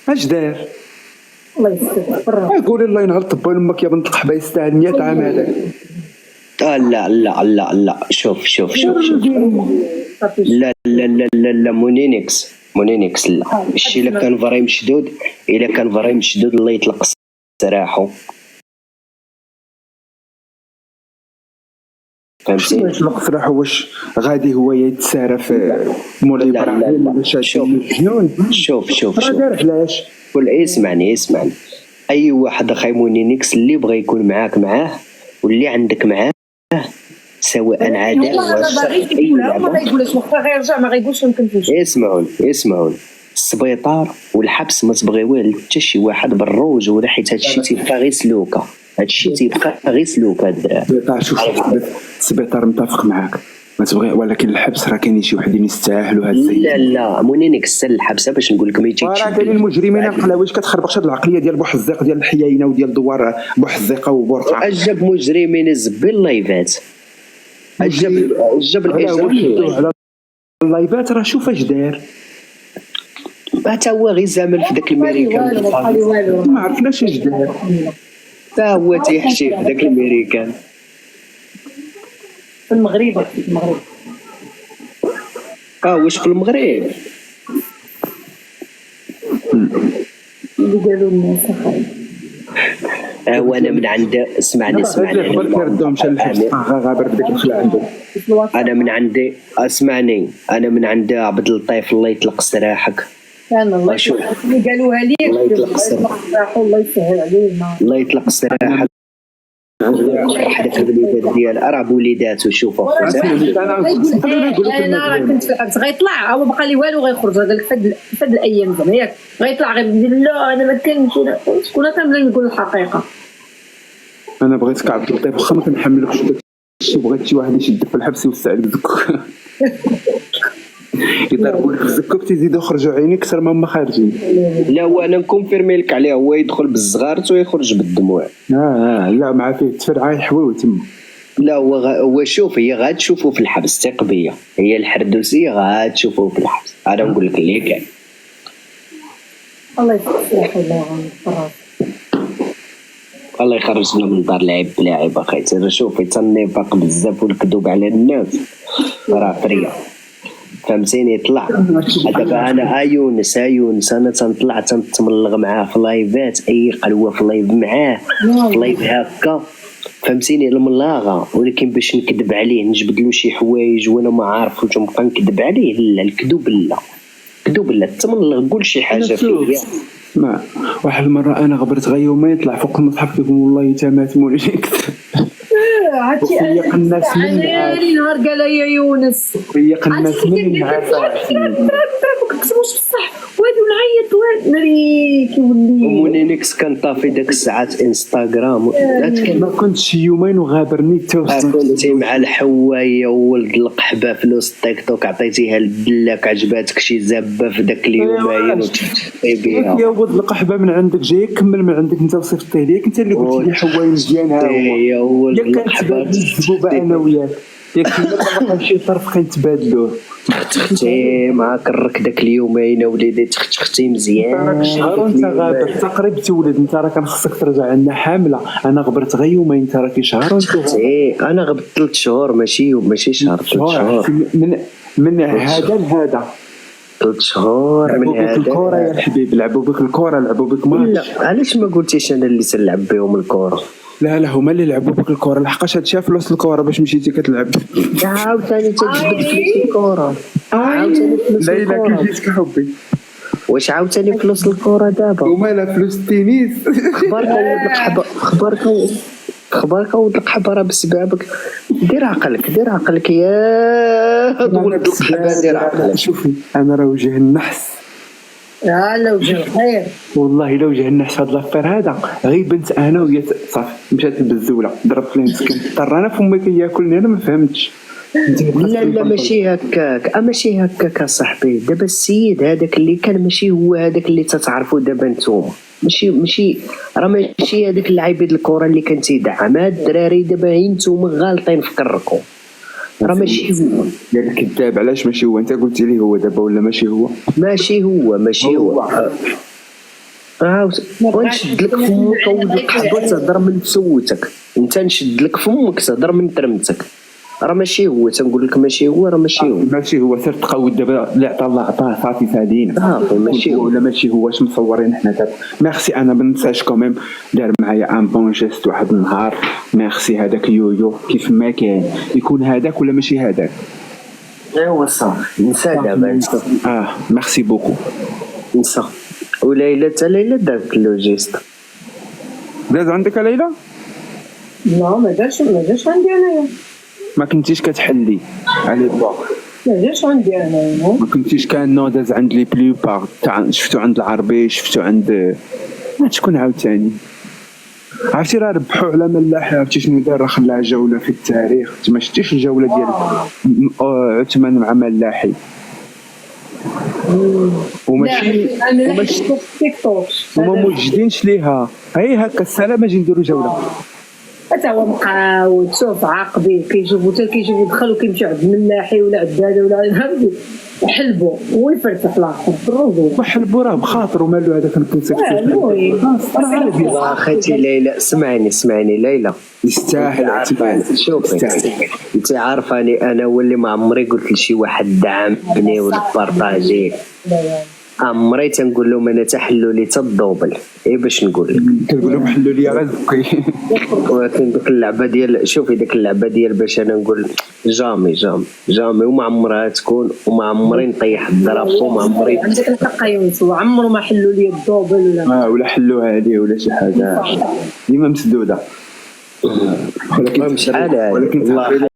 اش دار؟ الله يستر. قولي الله ينغلط طبا امك يا بنت القحبه يستاهل 100 عام هذاك. لا لا لا لا شوف لا لا لا لا لا مونينيكس لا الشيء الا كان فري مشدود الله يطلق سراحه فهمتي؟ يطلق سراحه واش غادي هو يتسارى في مولاي ابراهيم ولا شوف علاش قول اسمعني اي واحد اخي مونينيكس اللي بغى يكون معاه واللي عندك معاه سواء عادل ما غايقولش واخا غيرجع ما غايقولش يمكن فيش. اسمعوني السبيطار والحبس ما تبغي والو حتى شي واحد بالروج ولا حيت هادشي تيبقى غير سلوكه شوف السبيطار متفق معاك ما تبغي ولكن الحبس راه كاين شي وحدين يستاهلوا هذا الزيت. لا مونينيكس الحبسه باش نقول لك ما يجيكش راه كاين المجرمين قلا واش كتخربقش هاد العقليه ديال بوحزيق ديال الحياينه وديال دوار بوحزيقه وبورقه. اجاب مجرمين الزبي اللايفات اجاب على اللايفات راه شوف اش دار حتى هو غير زامل في داك الميريكان ما عرفناش اش دار حتى هو تيحشي في داك الميريكان في المغرب واش في المغرب اللي قالوا الناس وانا من عند اسمعني خبر كيردوهم مشى للحبس غابر بداك الخلع عنده. انا من عندي اسمعني انا من عند عبد اللطيف الله يطلق سراحك. كان الله اللي قالوها ليك الله يطلق سراحه الله يسهل علينا الله يطلق سراحك. حدك الوليدات ديال راه وليداتو شوفوا انا راه كنت في الحبس غيطلع هو بقى لي والو غيخرج هذاك فهاد الايام زعما ياك غيطلع غير لا انا ما كنتش شكون كنبدا نقول الحقيقه. انا بغيتك عبد اللطيف واخا ما كنحملكش داكشي بغيت شي واحد يشدك في الحبس يوسع لك الزكوك يضربوا لك الزكوك تيزيدوا يخرجوا عينيك اكثر ما هما خارجين. لا هو انا نكونفيرمي لك عليه هو يدخل بالصغارت ويخرج بالدموع. لا مع فيه التفرعه يحوي تما. لا هو شوف هي غتشوفوا في الحبس ثق بيا هي الحردوسيه غتشوفوا في الحبس انا نقول لك اللي كاين. الله يفتح الله يعاون الله يخرجنا من دار لاعب اخي. شوفي تنفاق بزاف والكذوب على الناس راه فريه فهمتيني. طلع دابا انا يونس انا تنطلع تنتملغ معاه في لايفات اي قلوه في لايف معاه في لايف هكا فهمتيني الملاغه ولكن باش نكذب عليه نجبد له شي حوايج وانا ما عارف واش نبقى نكذب عليه. لا الكذوب لا تملغ قول شي حاجه فيا. ما واحد المره انا غبرت غير يومين يطلع فوق المصحف يقول والله تمات موليك عرفتي الناس من نهار قال يا يونس ويق الناس من كتبوش بصح وادي ونعيط ناري كيولي مونينيكس كان طافي داك الساعات انستغرام ما كنتش يومين وغابرني كنتي مع الحوايه وولد القحبه فلوس تيك توك عطيتيها لبلاك عجباتك شي زابه في داك اليومين وتحطي بها يا ولد القحبه من عندك جاي كمل من عندك انت وصيفطيه ليك انت اللي قلت لي حوايه مزيان ها يا ولد القحبه الزبوبه انا وياك ياك كنا شي طرف كنتبادلوه تختي معاك داك اليومين وليدي تختي مزيان راك شهر وانت غابر تقريبا تولد انت راه كان خصك ترجع عندنا حامله انا غبرت غير يومين انت راكي شهر وانت انا غبت 3 شهور ماشي شهر 3 شهور من هذا لهذا 3 شهور من هذا الكره يا الحبيب لعبوا بك الكره لعبوا بك ماتش. لا علاش ما قلتيش انا اللي تنلعب بهم الكره؟ لا هما اللي لعبوا بك الكره لحقاش هادشي فلوس الكره باش مشيتي كتلعب عاوتاني تجبد فلوس الكره عاوتاني فلوس الكره. لا كيجيك حبي واش عاوتاني فلوس الكره دابا ومالا فلوس التنس خبارك ولد القحبه راه بسبابك. دير عقلك يا ولد القحبه دير عقلك. شوفي انا راه وجه النحس لا وجه الخير والله لو وجه النحس هاد لافير هذا غير بنت انا ويا صافي مشات بالزوله ضربت لي مسكين اضطر انا فمي كياكلني انا ما فهمتش. لا ماشي هكاك اصاحبي. دابا السيد هذاك اللي كان ماشي هو هذاك اللي تتعرفوا دابا نتوما ماشي راه ماشي هذاك اللاعبين الكره اللي كان تيدعم هاد الدراري دابا نتوما غالطين في كركم راه ماشي هو. يا الكذاب علاش ماشي هو؟ انت قلت لي هو دابا ولا ماشي هو؟ ماشي هو ونشد لك فمك ولك حضو تهضر من تسوتك، انت نشد لك فمك تهضر من ترمتك. راه ماشي هو، تنقول لك ماشي هو، راه ماشي هو. ماشي هو، سير تقود دابا اللي عطا الله عطاه صافي فادينا. ماشي هو ولا ماشي هو، اش مصورين حنا دابا. ميرسي، انا ما ننساش كوميم دار معايا ان بون جيست واحد النهار. ميرسي هذاك يويو، كيف ما كان يكون هذاك ولا ماشي هذاك. ايوا صافي نسى دابا نسى. ميرسي بوكو. نسى. وليلى حتى ليلى دارت لو جيست. داز عندك ليلى؟ لا ما جاش عندي انايا. ما كنتيش كتحلي على الباق؟ ما جاش عندي انايا. ما كنتيش كان داز عند لي بلوبار، شفتو عند العربي، شفتو عند شكون عاوتاني. عرفتي راه ربحوا على ملاح. عرفتي شنو دار؟ راه خلاه جوله في التاريخ. ما شفتيش الجوله ديال عثمان مع ملاحي؟ وماشي تيك توك وما موجدينش ليها. هي هكا السلام اجي نديرو جوله. حتى هو مقاود، شوف عاقبين كيشوفوا يدخلوا كيمشيو عند الملاحي ولا عند هذا ولا هذا يحلبوا ويفرتح الاخر بالرجول. وحلبوا راه بخاطرو مالو هذاك اخيتي ليلى اسمعيني ليلى، يستاهل اعتبار. شوفي انت عارفاني انا واللي ما عمري قلت لشي واحد دعمني ولا بارطاجي. عمري تنقول لهم انا تحلوا لي حتى الدوبل، باش نقول لك كنقول لهم حلوا لي رزقي. ولكن ديك اللعبه ديال، شوفي ديك اللعبه ديال باش انا نقول جامي وما عمرها تكون، وما عمري نطيح الدرافو، وما عمري. عندك الحق يونس، عمره ما حلوا لي الدوبل ولا حلوها لي ولا شي حاجه، ديما مسدوده. ولكن شحال